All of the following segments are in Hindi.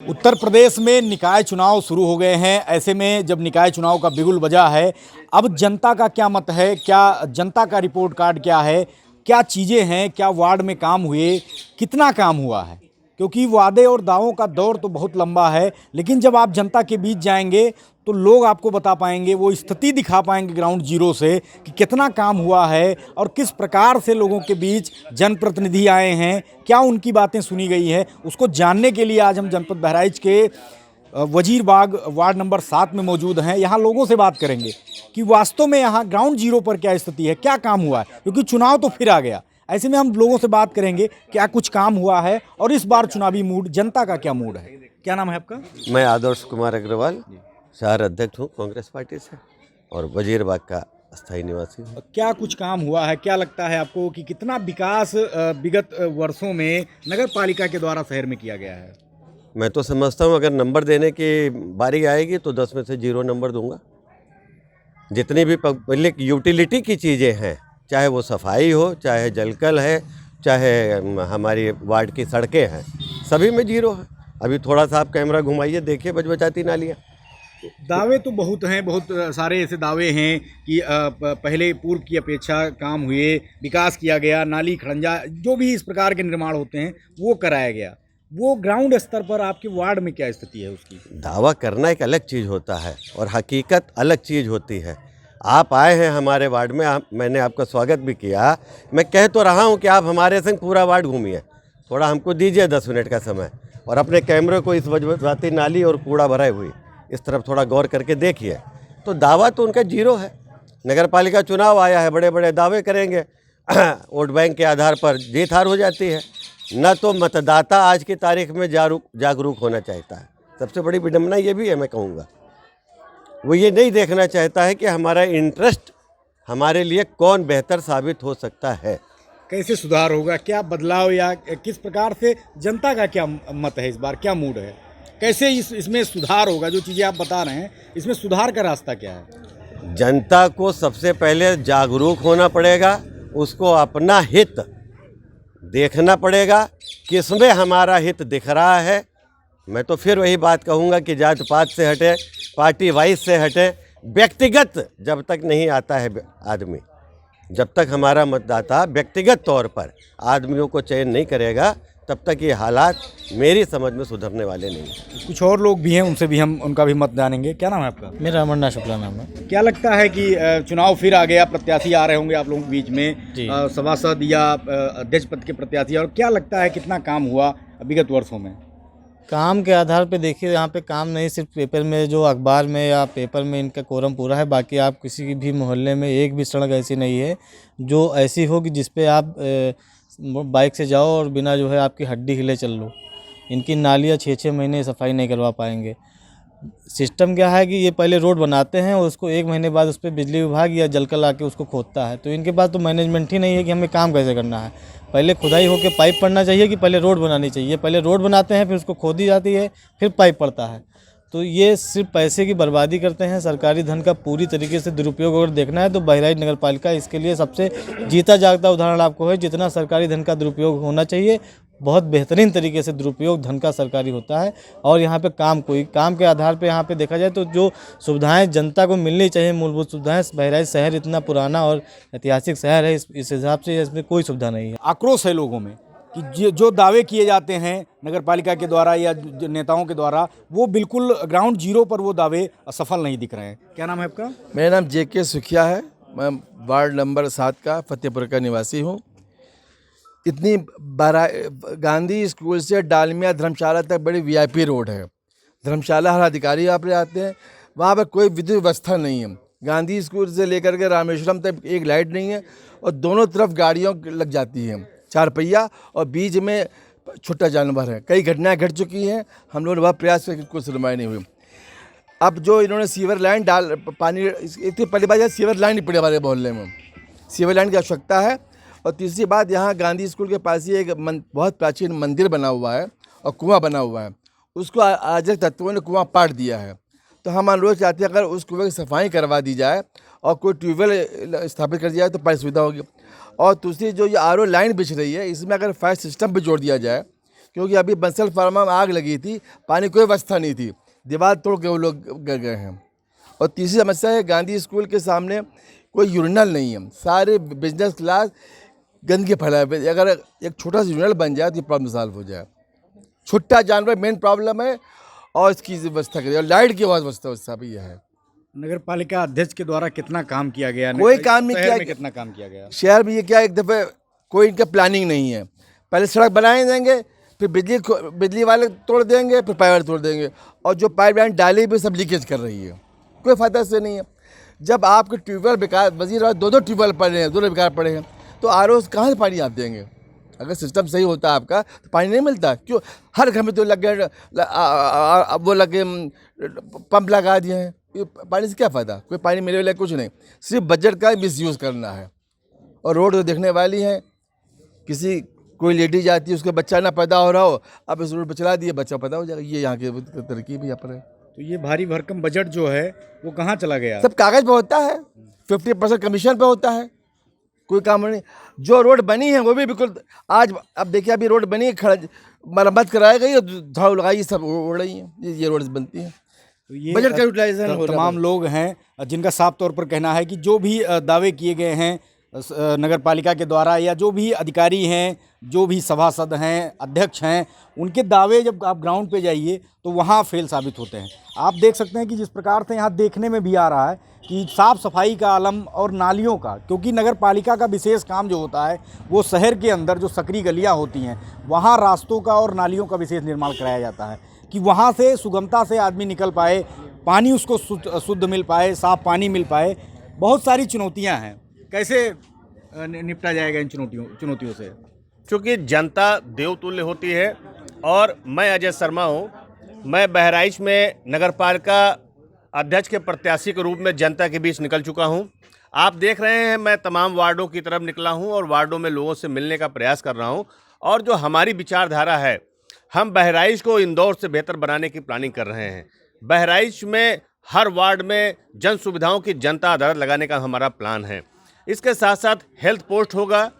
उत्तर प्रदेश में निकाय चुनाव शुरू हो गए हैं। ऐसे में जब निकाय चुनाव का बिगुल बजा है, अब जनता का क्या मत है, क्या जनता का रिपोर्ट कार्ड क्या है, क्या चीज़ें हैं, क्या वार्ड में काम हुए, कितना काम हुआ है। क्योंकि वादे और दावों का दौर तो बहुत लंबा है, लेकिन जब आप जनता के बीच जाएंगे तो लोग आपको बता पाएंगे, वो स्थिति दिखा पाएंगे ग्राउंड जीरो से कि कितना काम हुआ है और किस प्रकार से लोगों के बीच जनप्रतिनिधि आए हैं, क्या उनकी बातें सुनी गई है। उसको जानने के लिए आज हम जनपद बहराइच के वजीरबाग वार्ड नंबर 7 में मौजूद हैं। यहाँ लोगों से बात करेंगे कि वास्तव में यहाँ ग्राउंड जीरो पर क्या स्थिति है, क्या काम हुआ है, क्योंकि चुनाव तो फिर आ गया। ऐसे में हम लोगों से बात करेंगे क्या कुछ काम हुआ है और इस बार चुनावी मूड, जनता का क्या मूड है। क्या नाम है आपका? मैं आदर्श कुमार अग्रवाल, शहर अध्यक्ष हूँ कांग्रेस पार्टी से और वजीरबाग का स्थायी निवासी हूँ। क्या कुछ काम हुआ है, क्या लगता है आपको कि कितना विकास विगत वर्षों में नगर पालिका के द्वारा शहर में किया गया है? मैं तो समझता हूँ अगर नंबर देने की बारी आएगी तो 10 में से 0 नंबर दूंगा। जितनी भी पब्लिक यूटिलिटी की चीज़ें हैं, चाहे वो सफाई हो, चाहे जलकल है, चाहे हमारी वार्ड की सड़कें हैं, सभी में 0 है। अभी थोड़ा सा आप कैमरा घुमाइए, देखिए बचबचाती नालियाँ। दावे तो बहुत हैं, बहुत सारे ऐसे दावे हैं कि पहले पूर्व की अपेक्षा काम हुए, विकास किया गया, नाली खड़ंजा जो भी इस प्रकार के निर्माण होते हैं वो कराया गया। वो ग्राउंड स्तर पर आपके वार्ड में क्या स्थिति है उसकी? दावा करना एक अलग चीज़ होता है और हकीकत अलग चीज़ होती है। आप आए हैं हमारे वार्ड में, मैंने आपका स्वागत भी किया। मैं कह तो रहा हूं कि आप हमारे संग पूरा वार्ड घूमिए, थोड़ा हमको दीजिए 10 मिनट का समय और अपने कैमरे को इस वजवती नाली और कूड़ा भराई हुई इस तरफ थोड़ा गौर करके देखिए। तो दावा तो उनका 0 है। नगर पालिका चुनाव आया है, बड़े बड़े दावे करेंगे वोट बैंक के आधार पर जीत हार हो जाती है। न तो मतदाता आज की तारीख में जागरूक होना चाहता है। सबसे बड़ी विडंबना ये भी है, मैं कहूँगा वो ये नहीं देखना चाहता है कि हमारा इंटरेस्ट हमारे लिए कौन बेहतर साबित हो सकता है। कैसे सुधार होगा, क्या बदलाव या किस प्रकार से जनता का क्या मत है, इस बार क्या मूड है, कैसे इसमें सुधार होगा? जो चीज़ें आप बता रहे हैं इसमें सुधार का रास्ता क्या है? जनता को सबसे पहले जागरूक होना पड़ेगा, उसको अपना हित देखना पड़ेगा, किसमें हमारा हित दिख रहा है। मैं तो फिर वही बात कहूँगा कि जात पात से हटे, पार्टी वाइज से हटे, व्यक्तिगत जब तक नहीं आता है आदमी, जब तक हमारा मतदाता व्यक्तिगत तौर पर आदमियों को चयन नहीं करेगा, तब तक ये हालात मेरी समझ में सुधरने वाले नहीं हैं। कुछ और लोग भी हैं, उनसे भी हम उनका भी मत जानेंगे। क्या नाम है आपका? मेरा अमरनाथ शुक्ला नाम है। क्या लगता है कि चुनाव फिर आ गया, प्रत्याशी आ रहे होंगे आप लोगों के बीच में, सभासद या अध्यक्ष पद के प्रत्याशी, और क्या लगता है कितना काम हुआ विगत वर्षों में? काम के आधार पे देखिए, यहाँ पे काम नहीं सिर्फ पेपर में, जो अखबार में या पेपर में इनका कोरम पूरा है, बाकी आप किसी भी मोहल्ले में एक भी सड़क ऐसी नहीं है जो ऐसी हो कि जिस पे आप बाइक से जाओ और बिना जो है आपकी हड्डी हिले चल लो। इनकी नालियाँ 6-6 महीने सफाई नहीं करवा पाएंगे। सिस्टम क्या है कि ये पहले रोड बनाते हैं और उसको 1 महीने बाद उस पर बिजली विभाग या जलकल आके उसको खोदता है। तो इनके पास तो मैनेजमेंट ही नहीं है कि हमें काम कैसे करना है। पहले खुदाई होकर पाइप पड़ना चाहिए कि पहले रोड बनानी चाहिए। पहले रोड बनाते हैं, फिर उसको खोदी जाती है, फिर पाइप पड़ता है। तो ये सिर्फ पैसे की बर्बादी करते हैं। सरकारी धन का पूरी तरीके से दुरुपयोग अगर देखना है तो बहराइच नगर पालिका इसके लिए सबसे जीता जागता उदाहरण आपको है। जितना सरकारी धन का दुरुपयोग होना चाहिए, बहुत बेहतरीन तरीके से दुरुपयोग धन का सरकारी होता है। और यहाँ पे काम के आधार पे यहाँ पे देखा जाए तो जो सुविधाएं जनता को मिलनी चाहिए, मूलभूत सुविधाएं, बहराइच शहर इतना पुराना और ऐतिहासिक शहर है, इस हिसाब से इसमें कोई सुविधा नहीं है। आक्रोश है लोगों में कि जो दावे किए जाते हैं नगर पालिका के द्वारा या जो नेताओं के द्वारा, वो बिल्कुल ग्राउंड जीरो पर वो दावे सफल नहीं दिख रहे हैं। क्या नाम है आपका? मेरा नाम JK सुखिया है। मैं वार्ड नंबर 7 का फतेहपुर का निवासी हूँ। इतनी गांधी स्कूल से डालमिया धर्मशाला तक बड़ी VIP रोड है। धर्मशाला हर अधिकारी यहाँ पर आते हैं, वहाँ पर कोई विद्युत व्यवस्था नहीं है। गांधी स्कूल से लेकर के रामेश्वरम तक एक लाइट नहीं है और दोनों तरफ गाड़ियों लग जाती हैं, 4 पहिया, और बीच में छोटा जानवर है। कई घटनाएं घट चुकी हैं, हम लोगों ने बहुत प्रयास करके कोई सुनवाई नहीं हुई। अब जो इन्होंने सीवर लाइन पानी, इतनी पहली बात है सीवर लाइन नहीं पड़ी हमारे मोहल्ले में, सीवर लाइन की आवश्यकता है। और तीसरी बात, यहाँ गांधी स्कूल के पास ही एक बहुत प्राचीन मंदिर बना हुआ है और कुआं बना हुआ है, उसको अराजक तत्वों ने कुआं पाट दिया है। तो हम अनुरोध चाहते हैं अगर उस कुएं की सफाई करवा दी जाए और कोई ट्यूबवेल स्थापित कर दिया जाए तो बड़ी सुविधा होगी। और दूसरी जो ये RO लाइन बिछ रही है, इसमें अगर फायर सिस्टम भी जोड़ दिया जाए क्योंकि अभी बंसल फार्मा में आग लगी थी, पानी कोई व्यवस्था नहीं थी, दीवार तोड़ के वो लोग गिर गए हैं। और तीसरी समस्या है गांधी स्कूल के सामने कोई यूरिनल नहीं है, सारे बिजनेस क्लास गंदगी फैलाए हुए। अगर एक छोटा सा यूरिनल बन जाए तो ये प्रॉब्लम सॉल्व हो जाए। छुट्टा जानवर मेन प्रॉब्लम है, और इसकी व्यवस्था करिए, और लाइट की व्यवस्था भी है। नगर पालिका अध्यक्ष के द्वारा कितना काम किया गया? कोई काम नहीं शहर किया। में कितना काम किया गया? शहर में ये क्या, एक दफ़े कोई इनका प्लानिंग नहीं है। पहले सड़क बनाए देंगे, फिर बिजली वाले तोड़ देंगे, फिर पाइप वाले तोड़ देंगे, और जो पाइप लाइन डाली भी सब लीकेज कर रही है, कोई फ़ायदा से नहीं है। जब आपके ट्यूबवेल बेकार, वजीर दो ट्यूबवेल पड़े हैं, दोनों बेकार पड़े हैं, तो RO कहाँ से पानी आप देंगे? अगर सिस्टम सही होता आपका तो पानी नहीं मिलता। क्यों हर घर में तो लग गए, वो लगे पंप लगा दिए हैं, पानी से क्या फ़ायदा? कोई पानी मिले वाला कुछ नहीं, सिर्फ बजट का मिसयूज़ करना है। और रोड तो देखने वाली है, किसी कोई लेडी जाती है, उसका बच्चा ना पैदा हो रहा हो, अब इस रोड पर चला दिए, बच्चा पैदा हो जाएगा। ये यहाँ की तरकीब यहाँ पर है। तो ये भारी भरकम बजट जो है वो कहाँ चला गया? सब कागज़ पे होता है, 50% कमीशन पे होता है, कोई काम नहीं। जो रोड बनी है वो भी बिल्कुल, आज अब देखिए अभी रोड बनी है, मरम्मत कराई गई, झाड़ू लगाई, सब उड़ रही है, ये रोड बनती है। तो ये बजट का यूटिलाइजेशन हो रहा है। तमाम लोग हैं जिनका साफ तौर पर कहना है कि जो भी दावे किए गए हैं नगर पालिका के द्वारा, या जो भी अधिकारी हैं, जो भी सभासद हैं, अध्यक्ष हैं, उनके दावे जब आप ग्राउंड पे जाइए तो वहाँ फेल साबित होते हैं। आप देख सकते हैं कि जिस प्रकार से यहाँ देखने में भी आ रहा है कि साफ़ सफाई का आलम और नालियों का, क्योंकि नगर पालिका का विशेष काम जो होता है वो शहर के अंदर जो सकरी गलियाँ होती हैं वहाँ रास्तों का और नालियों का विशेष निर्माण कराया जाता है कि वहाँ से सुगमता से आदमी निकल पाए, पानी उसको शुद्ध मिल पाए, साफ़ पानी मिल पाए। बहुत सारी चुनौतियाँ हैं, कैसे निपटा जाएगा इन चुनौतियों से? चूँकि जनता देवतुल्य होती है, और मैं अजय शर्मा हूँ। मैं बहराइच में नगर पालिका अध्यक्ष के प्रत्याशी के रूप में जनता के बीच निकल चुका हूँ। आप देख रहे हैं मैं तमाम वार्डों की तरफ निकला हूँ और वार्डों में लोगों से मिलने का प्रयास कर रहा हूँ। और जो हमारी विचारधारा है, हम बहराइच को इंदौर से बेहतर बनाने की प्लानिंग कर रहे हैं। बहराइच में हर वार्ड में जन सुविधाओं की जनता अदालत लगाने का हमारा प्लान है। इसके साथ साथ हेल्थ पोस्ट होगा,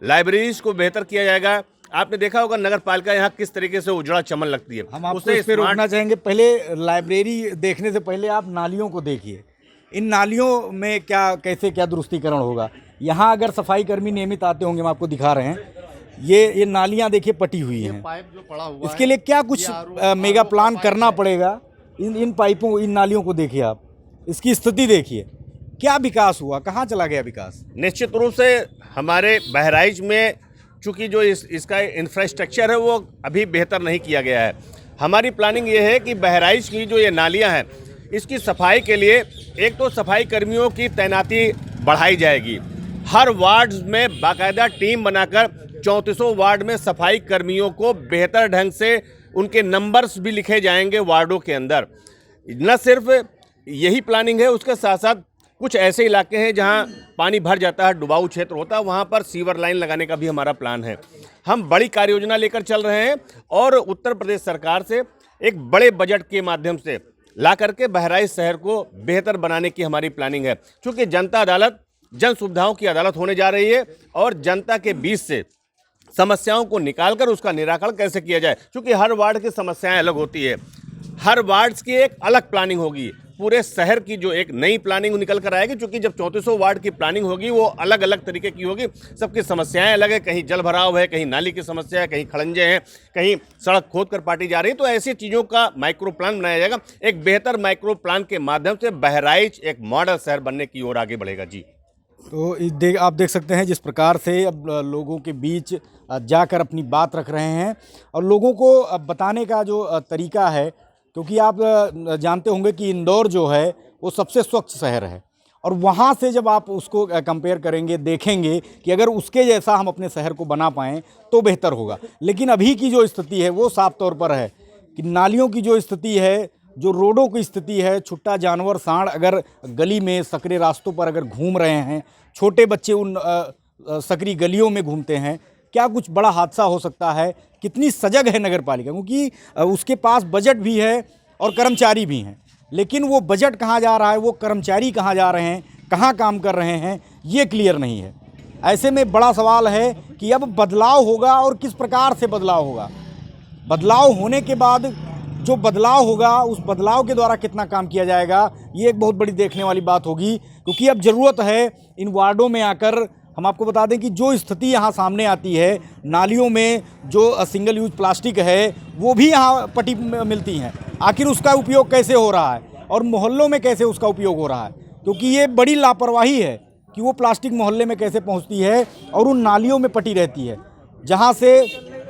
लाइब्रेरीज को बेहतर किया जाएगा। आपने देखा होगा नगर पालिका यहाँ किस तरीके से उजड़ा चमन लगती है। हम आपको इस पे रोकना चाहेंगे। पहले लाइब्रेरी देखने से पहले आप नालियों को देखिए। इन नालियों में क्या दुरुस्तीकरण होगा? यहाँ अगर सफाई कर्मी नियमित आते होंगे, हम आपको दिखा रहे हैं, ये नालियाँ देखिए पटी हुई हैं। पाइप जो पड़ा हुआ इसके लिए क्या कुछ मेगा प्लान करना पड़ेगा? इन पाइपों, इन नालियों को देखिए आप, इसकी स्थिति देखिए, क्या विकास हुआ, कहाँ चला गया विकास? निश्चित रूप से हमारे बहराइच में चूँकि जो इसका इंफ्रास्ट्रक्चर है वो अभी बेहतर नहीं किया गया है। हमारी प्लानिंग ये है कि बहराइच की जो ये नालियाँ हैं इसकी सफाई के लिए एक तो सफाई कर्मियों की तैनाती बढ़ाई जाएगी। हर वार्ड में बाकायदा टीम बनाकर 34 वार्ड में सफाई कर्मियों को बेहतर ढंग से उनके नंबर्स भी लिखे जाएंगे वार्डों के अंदर। न सिर्फ यही प्लानिंग है, उसके साथ साथ कुछ ऐसे इलाके हैं जहां पानी भर जाता है, डुबाऊ क्षेत्र होता है, वहां पर सीवर लाइन लगाने का भी हमारा प्लान है। हम बड़ी कार्य योजना लेकर चल रहे हैं और उत्तर प्रदेश सरकार से एक बड़े बजट के माध्यम से ला करके बहराइच शहर को बेहतर बनाने की हमारी प्लानिंग है। क्योंकि जनता अदालत जन सुविधाओं की अदालत होने जा रही है और जनता के बीच से समस्याओं को निकालकर उसका निराकरण कैसे किया जाए, क्योंकि हर वार्ड की समस्याएं अलग होती है। हर वार्ड की एक अलग प्लानिंग होगी, पूरे शहर की जो एक नई प्लानिंग निकल कर आएगी। क्योंकि जब 34 वार्ड की प्लानिंग होगी वो अलग अलग तरीके की होगी, सबकी समस्याएं अलग है। कहीं जल भराव है, कहीं नाली की समस्या है, कहीं खड़ंजे हैं, कहीं सड़क खोद कर पाटी जा रही है। तो ऐसी चीज़ों का माइक्रो प्लान बनाया जाएगा। एक बेहतर माइक्रो प्लान के माध्यम से बहराइच एक मॉडल शहर बनने की ओर आगे बढ़ेगा। जी, तो आप देख सकते हैं जिस प्रकार से अब लोगों के बीच जाकर अपनी बात रख रहे हैं और लोगों को बताने का जो तरीका है, क्योंकि आप जानते होंगे कि इंदौर जो है वो सबसे स्वच्छ शहर है और वहाँ से जब आप उसको कंपेयर करेंगे, देखेंगे कि अगर उसके जैसा हम अपने शहर को बना पाएँ तो बेहतर होगा। लेकिन अभी की जो स्थिति है वो साफ तौर पर है कि नालियों की जो स्थिति है, जो रोडों की स्थिति है, छुट्टा जानवर सांड अगर गली में सकरे रास्तों पर अगर घूम रहे हैं, छोटे बच्चे उन सकरी गलियों में घूमते हैं, क्या कुछ बड़ा हादसा हो सकता है। कितनी सजग है नगर पालिका, क्योंकि उसके पास बजट भी है और कर्मचारी भी हैं, लेकिन वो बजट कहाँ जा रहा है, वो कर्मचारी कहाँ जा रहे हैं, कहाँ काम कर रहे हैं, ये क्लियर नहीं है। ऐसे में बड़ा सवाल है कि अब बदलाव होगा और किस प्रकार से बदलाव होगा। बदलाव होने के बाद जो बदलाव होगा उस बदलाव के द्वारा कितना काम किया जाएगा, ये एक बहुत बड़ी देखने वाली बात होगी। क्योंकि अब ज़रूरत है इन वार्डों में आकर, हम आपको बता दें कि जो स्थिति यहाँ सामने आती है, नालियों में जो सिंगल यूज प्लास्टिक है वो भी यहाँ पट्टी मिलती हैं, आखिर उसका उपयोग कैसे हो रहा है और मोहल्लों में कैसे उसका उपयोग हो रहा है, क्योंकि ये बड़ी लापरवाही है कि वो प्लास्टिक मोहल्ले में कैसे पहुँचती है और उन नालियों में पटी रहती है जहाँ से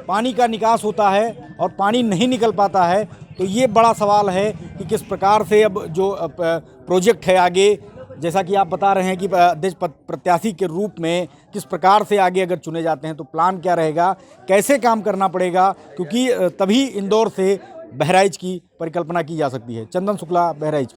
पानी का निकास होता है और पानी नहीं निकल पाता है। तो ये बड़ा सवाल है कि किस प्रकार से अब जो प्रोजेक्ट है आगे, जैसा कि आप बता रहे हैं कि अध्यक्ष प्रत्याशी के रूप में किस प्रकार से आगे अगर चुने जाते हैं तो प्लान क्या रहेगा, कैसे काम करना पड़ेगा, क्योंकि तभी इंदौर से बहराइच की परिकल्पना की जा सकती है। चंदन शुक्ला, बहराइच।